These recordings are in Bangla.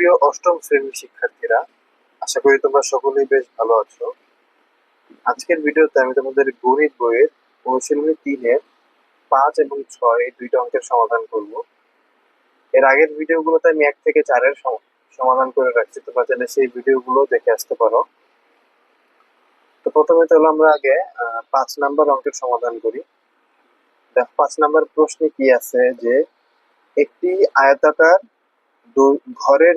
সুপ্রিয় অষ্টম শ্রেণীর শিক্ষার্থীরা, আশা করি তোমরা সকলেই বেশ ভালো আছো। আজকের ভিডিওতে আমি তোমাদের গণিত বইয়ের অনুশীলনী 3-এর 5 এবং 6 এই দুইটা অঙ্কের সমাধান করব। এর আগের ভিডিওগুলোতে আমি 1 থেকে 4-এর সমাধান করে রাখছি, তোমরা চাইলে সেই ভিডিওগুলো দেখে আসতে পারো। তো প্রথমে চলো আমরা আগে 5 নাম্বার অঙ্কের সমাধান করি। দেখো 5 নাম্বার প্রশ্নে কি আছে যে একটি আয়তাকার ঘরের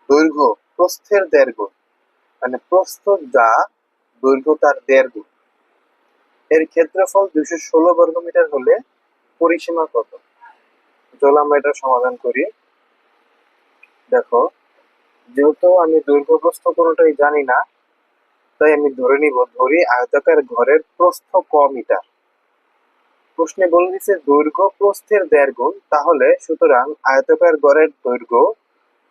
দৈর্ঘ্য প্রস্থের 1.5 গুণ, মানে প্রস্থ যা দৈর্ঘ্য তার 1.5 গুণ, এর ক্ষেত্রফল 216 বর্গমিটার হলে পরিসীমা কত? চলো আমরা এটা সমাধান করি। দেখো, যেহেতু আমি দৈর্ঘ্য প্রস্থ কোনোটাই জানি না, তাই আমি ধরি আয়তাকার ঘরের প্রস্থ ক মিটার। প্রশ্নে বলে দিচ্ছে দৈর্ঘ্য প্রস্থের 1.5 গুণ, তাহলে সুতরাং আয়তাকার ঘরের দৈর্ঘ্য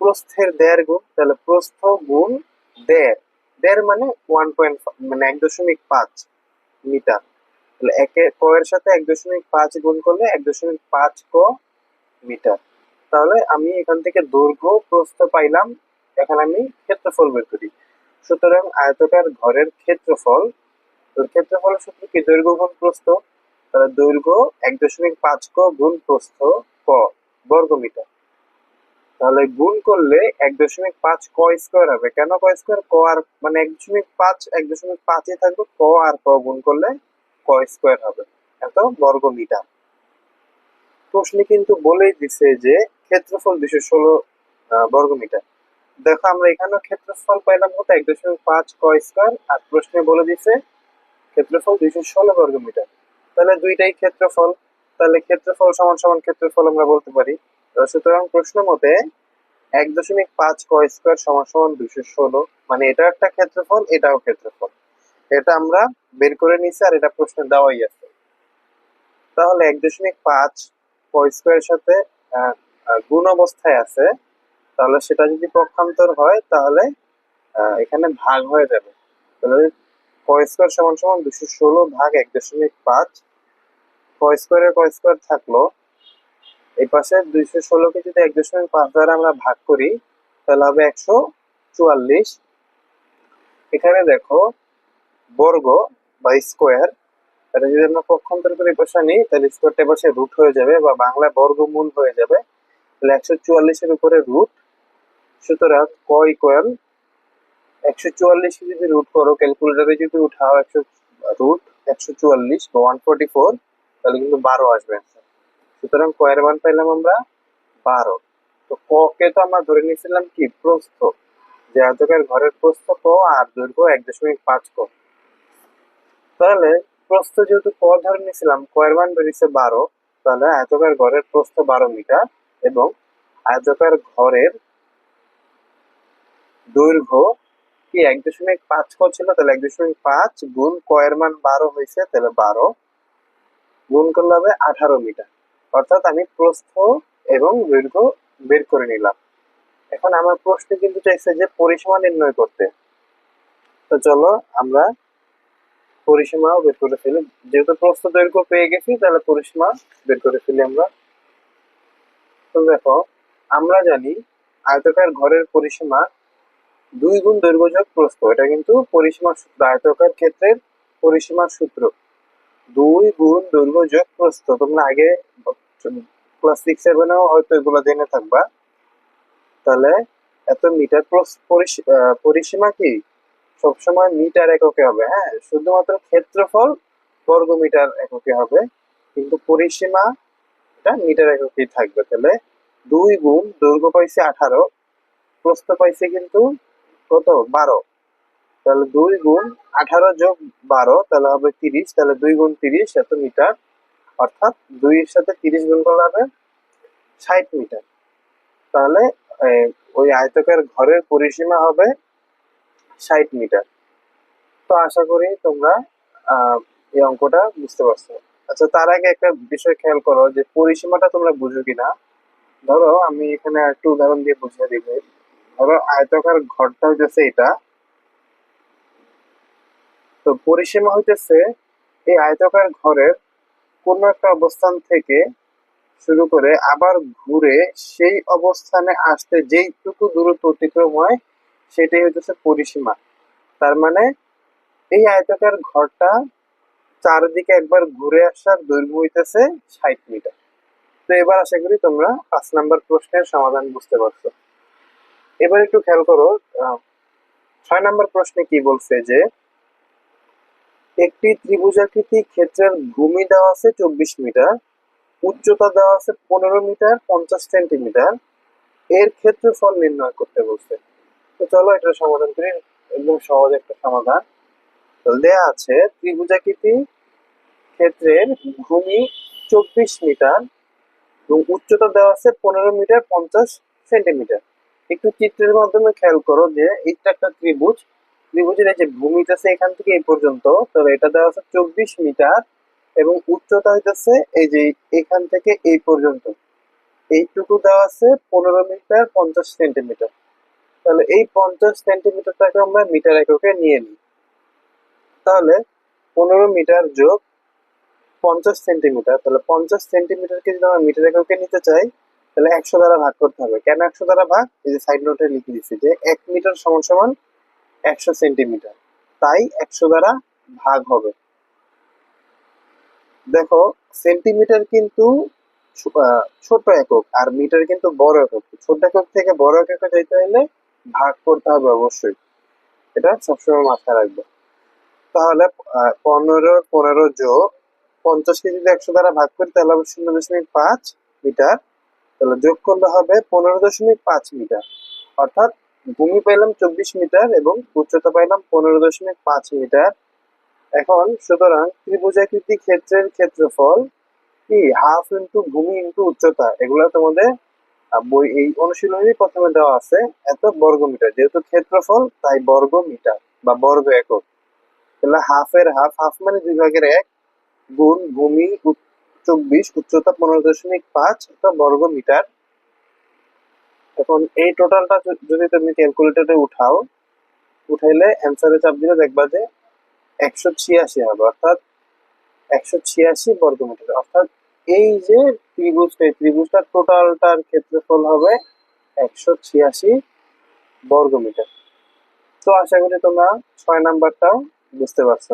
প্রস্থের 1.5 গুণ, তাহলে প্রস্থ গুণ 1.5 মানে 1.5 মানে 1.5 মিটার। তাহলে ক এর সাথে 1.5 গুণ করলে 1.5 ক মিটার। তাহলে আমি এখান থেকে দৈর্ঘ্য প্রস্থ পাইলাম, এখন আমি ক্ষেত্রফল বের করি। সুতরাং আয়তাকার ঘরের ক্ষেত্রফলের সূত্র কি? দৈর্ঘ্য গুণ প্রস্থ। তাহলে দৈর্ঘ্য 1.5 ক গুণ প্রস্থ ক বর্গ মিটার। তাহলে গুণ করলে 1.5 ক স্কোয়ার হবে। কেন ক স্কোয়ার? ক আর মানে 1.5 থাকবে, ক আর ক গুণ করলে ক স্কোয়ার হবে, এত বর্গ মিটার। প্রশ্নে কিন্তু বলেই দিছে যে ক্ষেত্রফল 216 বর্গ মিটার। দেখো আমরা এখানেও ক্ষেত্রফল পাইলাম কত? 1.5 ক স্কোয়ার, আর প্রশ্নে বলে দিছে ক্ষেত্রফল 216 বর্গ মিটার। তাহলে দুইটাই ক্ষেত্রফল, তাহলে ক্ষেত্রফল সমান সমান ক্ষেত্রফল আমরা বলতে পারি। সুতরাং প্রশ্ন মতে 1.5 ক স্কোয়ার সমান সমান 216, মানে এটা একটা ক্ষেত্রফল, এটাও ক্ষেত্রফল। এটা আমরা বের করে নিছি, আর এটা প্রশ্নে দেওয়াই আছে। তাহলে 1.5 ক স্কোয়ারের সাথে গুণ অবস্থায় আছে, তাহলে সেটা যদি পক্ষান্তর হয় তাহলে এখানে ভাগ হয়ে যাবে। তাহলে ক স্কোয়ার সমান সমান 216 ভাগ 1.5। ক স্কোয়ার থাকলো, এই পাশে 216 কে যদি 1.5 দ্বারা আমরা ভাগ করি তাহলে হবে 144। এখানে দেখো বর্গ বা স্কোয়ার, এটা যদি আমরা পক্ষান্তর করে পাশে নিই তাহলে স্কোয়ারটা পাশে রুট হয়ে যাবে, বা বাংলা বর্গমূল হয়ে যাবে। তাহলে 144-এর উপরে রুট, সুতরাং ক ইকুয়াল 144 কে যদি রুট করো, ক্যালকুলেটরে যদি উঠাও রুট 144 বা 144, তাহলে কিন্তু 12 আসবে। সুতরাং ক এর মান পাইলাম আমরা 12। তো ক কে তো আমরা ধরে নিয়েছিলাম কি? প্রস্থ, যে আয়তাকার ঘরের প্রস্থ ক আর দৈর্ঘ্য 1.5 ক। তাহলে প্রস্থ যেহেতু ক ধরে নিয়েছিলাম, ক এর মান বেরিয়েছে 12, তাহলে আয়তাকার ঘরের প্রস্থ 12 মিটার এবং আয়তাকার ঘরের দৈর্ঘ্য কি 1.5 ক ছিল, তাহলে 1.5 গুণ ক এর মান 12 হয়েছে, তাহলে 12 গুণ করলে হবে 18 মিটার। অর্থাৎ আমি প্রস্থ এবং দৈর্ঘ্য বের করে নিলাম। এখন আমার প্রশ্নে কিন্তু চাইছে যে পরিসীমা নির্ণয় করতে। তো চলো আমরা পরিসীমাও বের করে ফেলি। যেহেতু প্রস্থ দৈর্ঘ্য পেয়ে গেছি, তাহলে পরিসীমা বের করে ফেলি আমরা। তো দেখো, আমরা জানি আয়তাকার ঘরের পরিসীমা 2 গুণ দৈর্ঘ্য যোগ প্রস্থ। এটা কিন্তু পরিসীমার সূত্র, আয়তাকার ক্ষেত্রের পরিসীমার সূত্র 2 গুণ দৈর্ঘ্য যোগ প্রস্থ। তোমরা আগে ক্লাস 6-7-এও হয়তো এগুলো জেনে থাকবা। তাহলে এত মিটার। পরিসীমা কি সবসময় মিটার এককে হবে, হ্যাঁ, শুধুমাত্র ক্ষেত্রফল বর্গ মিটার এককে হবে, কিন্তু পরিসীমা এটা মিটার এককেই থাকবে। তাহলে 2 গুণ দৈর্ঘ্য পাইছে 18, প্রস্থ পাইছে কিন্তু কত? 12। তাহলে 2 গুণ 18 যোগ 12, তাহলে হবে 30। তাহলে 2 গুণ 30 এত মিটার, অর্থাৎ 2 এর সাথে 30 গুণ করলে হবে 60 মিটার। তাহলে ওই আয়তাকার ঘরের পরিসীমা হবে 60 মিটার। তো আশা করি তোমরা এই অঙ্কটা বুঝতে পারছো। আচ্ছা, তার আগে একটা বিষয় খেয়াল করো যে পরিসীমাটা তোমরা বুঝো কিনা। ধরো আমি এখানে একটু উদাহরণ দিয়ে বুঝিয়ে দিব। ধরো আয়তাকার ঘরটা হইতেছে এটা, তো পরিসীমা হইতেছে এই আয়তাকার ঘরের কোন একটা অবস্থান থেকে শুরু করে আবার ঘুরে সেই অবস্থানে আসতে যেইটুকু দূরত্ব অতিক্রম হয় সেটাই হচ্ছে পরিসীমা। তার মানে এই আয়তাকার ঘরটা চারিদিকে একবার ঘুরে আসার দৈর্ঘ্য হইতেছে 60 মিটার। তো এবার আশা করি তোমরা 5 নম্বর প্রশ্নের সমাধান বুঝতে পারছো। এবার একটু খেয়াল করো, 6 নম্বর প্রশ্নে কি বলছে যে একটি ত্রিভুজাকৃতি ক্ষেত্রের ভূমি দেওয়া আছে 24 মিটার, উচ্চতা দেওয়া আছে 15 মিটার 50 সেন্টিমিটার, এর ক্ষেত্রফল নির্ণয় করতে বলছে। তো চলো এটা সমাধান করি। একদম সহজ একটা সমাধান। তো দেয়া আছে ত্রিভুজাকৃতি ক্ষেত্রের ভূমি 24 মিটার এবং উচ্চতা দেওয়া আছে 15 মিটার 50 সেন্টিমিটার। একটু চিত্রের মাধ্যমে খেয়াল করো যে এটা একটা ত্রিভুজ, ত্রিভুজের এই যে ভূমিটা আছে এখান থেকে এই পর্যন্ত, তাহলে এটা দেওয়া আছে 24 মিটার এবং উচ্চতা হইতেছে এই যে এখান থেকে এই পর্যন্ত, এইটুকু দেওয়া আছে 15 মিটার 50 সেন্টিমিটার। তাহলে এই 50 সেন্টিমিটারটাকে আমরা মিটার এককে নিয়ে নিই। তাহলে 15 মিটার যোগ 50 সেন্টিমিটার, তাহলে 50 সেন্টিমিটারকে যদি আমরা মিটার এককে নিতে চাই তাহলে 100 দ্বারা ভাগ করতে হবে। কেন 100 দ্বারা ভাগ? এই যে সাইড নোটে লিখে দিচ্ছি যে 1 মিটার সমান সমান 100 সেন্টিমিটার, তাই 100 দ্বারা ভাগ হবে। দেখো সেন্টিমিটার কিন্তু ছোট একক আর মিটার কিন্তু বড় একক। ছোট একক থেকে বড় এককে যাইতে হলে ভাগ করতে হবে অবশ্যই, এটা সবসময় মাথায় রাখবে। তাহলে 15 যোগ 50কে যদি 100 দ্বারা ভাগ করি তাহলে হবে 0.5 মিটার। তাহলে যোগ করলে হবে 15.5 মিটার। অর্থাৎ ভূমি পাইলাম 24 মিটার এবং উচ্চতা পাইলাম 15.5 মিটার। এখন সুতরাং ত্রিভুজাকৃতি ক্ষেত্রের ক্ষেত্রফল কি হাফ ইন্টু ভূমি ইন্টু উচ্চতা, এগুলো তোমাদের বই এই অনুশীলনী প্রথমে দেওয়া আছে এত বর্গ মিটার, যেহেতু ক্ষেত্রফল তাই বর্গ মিটার বা বর্গ একক। তাহলে হাফের হাফ, হাফ মানে 2/1 গুণ ভূমি 24 উচ্চতা 15.5 বর্গ মিটার। এখন এই টোটালটা যদি তুমি ক্যালকুলেটরে উঠাও, উঠাইলে অ্যান্সারে চাপ দিলে দেখবা যে 186 হবে, অর্থাৎ 186 বর্গ মিটার। অর্থাৎ এই যে ত্রিভুজটা, এই ত্রিভুজটার টোটালটার ক্ষেত্রফল হবে 186 বর্গ মিটার। তো আশা করি তোমরা 6 নাম্বারটাও বুঝতে পারছো।